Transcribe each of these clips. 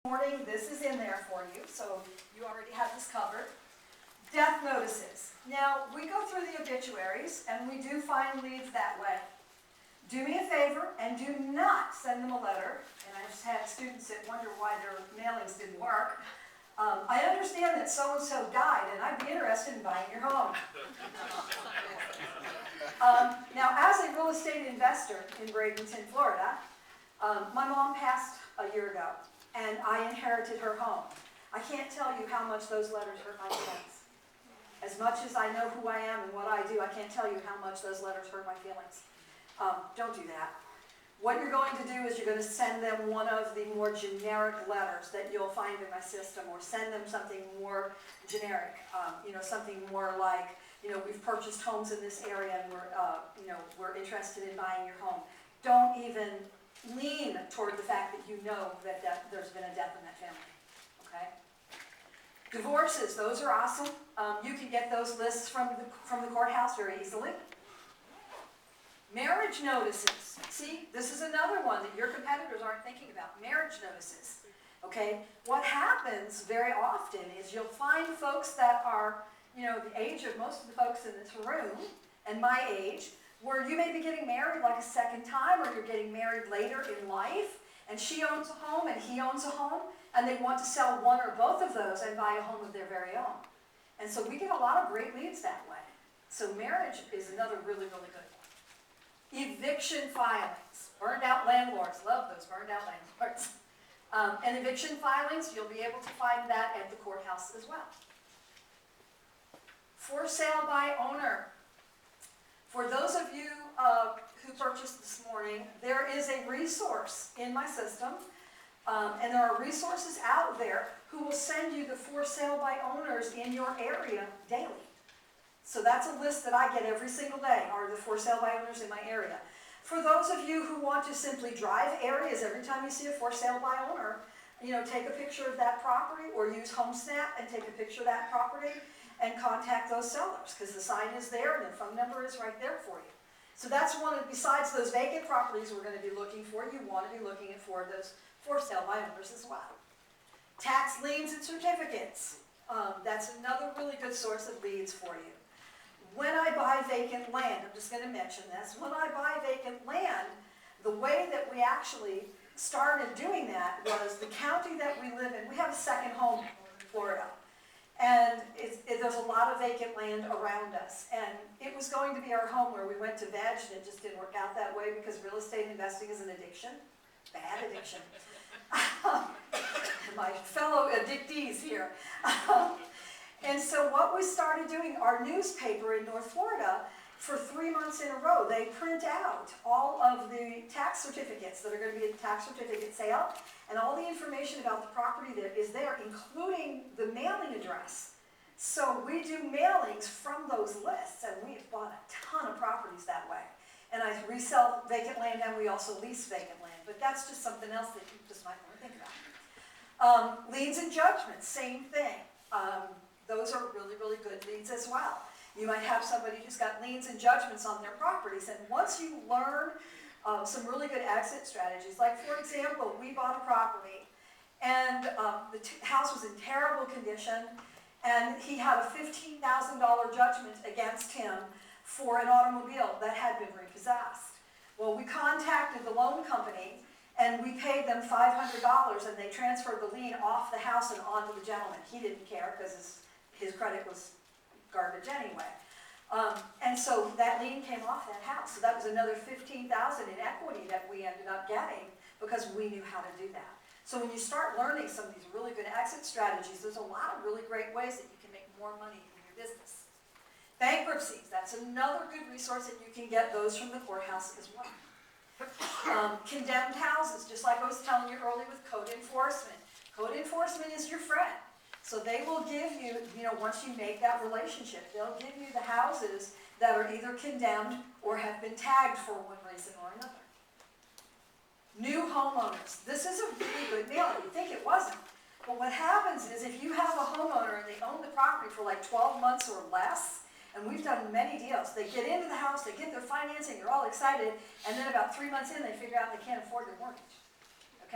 Morning, this is in there for you, so you already have this covered. Death notices. Now, we go through the obituaries, and we do find leads that way. Do me a favor, and do not send them a letter. And I've had students that wonder why their mailings didn't work. I understand that so-and-so died, and I'd be interested in buying your home. Now, as a real estate investor in Bradenton, Florida, my mom passed a year ago, and I inherited her home. I can't tell you how much those letters hurt my feelings. As much as I know who I am and what I do, I can't tell you how much those letters hurt my feelings. Don't do that. What you're going to do is you're going to send them one of the more generic letters that you'll find in my system, or send them something more generic, something more like, we've purchased homes in this area and we're interested in buying your home. Don't even lean toward the fact that you know that there's been a death in that family, okay? Divorces, those are awesome. You can get those lists from the courthouse very easily. Marriage notices. See, this is another one that your competitors aren't thinking about. Marriage notices, okay? What happens very often is you'll find folks that are, the age of most of the folks in this room, and my age, where you may be getting married like a second time, or you're getting married later in life, and she owns a home and he owns a home, and they want to sell one or both of those and buy a home of their very own. And so we get a lot of great leads that way. So marriage is another really, really good one. Eviction filings. Burned out landlords. Love those burned out landlords. And eviction filings, you'll be able to find that at the courthouse as well. For sale by owner. For those of you who purchased this morning, there is a resource in my system, and there are resources out there who will send you the for sale by owners in your area daily. So that's a list that I get every single day, are the for sale by owners in my area. For those of you who want to simply drive areas every time you see a for sale by owner, take a picture of that property, or use HomeSnap and take a picture of that property and contact those sellers, because the sign is there and their phone number is right there for you. So that's one of, besides those vacant properties we're going to be looking for, you want to be looking for those for sale by owners as well. Tax liens and certificates. That's another really good source of leads for you. When I buy vacant land, I'm just going to mention this, when I buy vacant land, the way that we actually started doing that was the county that we live in. We have a second home in Florida, and there's a lot of vacant land around us, and it was going to be our home where we went to veg, and it just didn't work out that way because real estate investing is an addiction, bad addiction. My fellow addictees here. And so what we started doing, our newspaper in North Florida, for 3 months in a row, they print out all of the tax certificates that are going to be a tax certificate sale, and all the information about the property that is there, including the mailing address. So we do mailings from those lists, and we have bought a ton of properties that way. And I resell vacant land, and we also lease vacant land, but that's just something else that you just might want to think about. Liens and judgments, same thing. Those are really, really good leads as well. You might have somebody who's got liens and judgments on their properties, and once you learn some really good exit strategies, like for example, we bought a property, and the house was in terrible condition, and he had a $15,000 judgment against him for an automobile that had been repossessed. Well, we contacted the loan company, and we paid them $500, and they transferred the lien off the house and onto the gentleman. He didn't care because his credit was garbage anyway. And so that lien came off that house. So that was another $15,000 in equity that we ended up getting because we knew how to do that. So when you start learning some of these really good exit strategies, there's a lot of really great ways that you can make more money in your business. Bankruptcies, that's another good resource, and you can get those from the courthouse as well. Condemned houses, just like I was telling you earlier with code enforcement. Code enforcement is your friend. So they will give you, once you make that relationship, they'll give you the houses that are either condemned or have been tagged for one reason or another. New homeowners. This is a really good mailing. You'd think it wasn't. But what happens is if you have a homeowner and they own the property for like 12 months or less, and we've done many deals, they get into the house, they get their financing, you're all excited, and then about 3 months in, they figure out they can't afford their mortgage.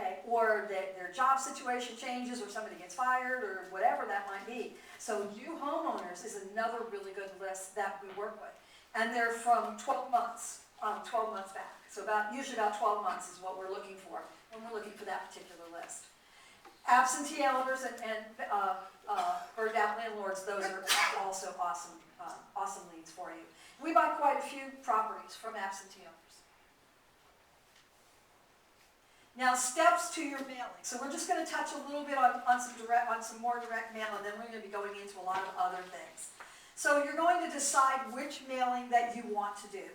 okay? Or their job situation changes, or somebody gets fired, or whatever that might be. So new homeowners is another really good list that we work with. And they're from 12 months back. So usually about 12 months is what we're looking for when we're looking for that particular list. Absentee owners and burned out landlords, those are also awesome leads for you. We buy quite a few properties from absentee owners. Now, steps to your mailing. So we're just going to touch a little bit on some more direct mail, and then we're going to be going into a lot of other things. So you're going to decide which mailing that you want to do.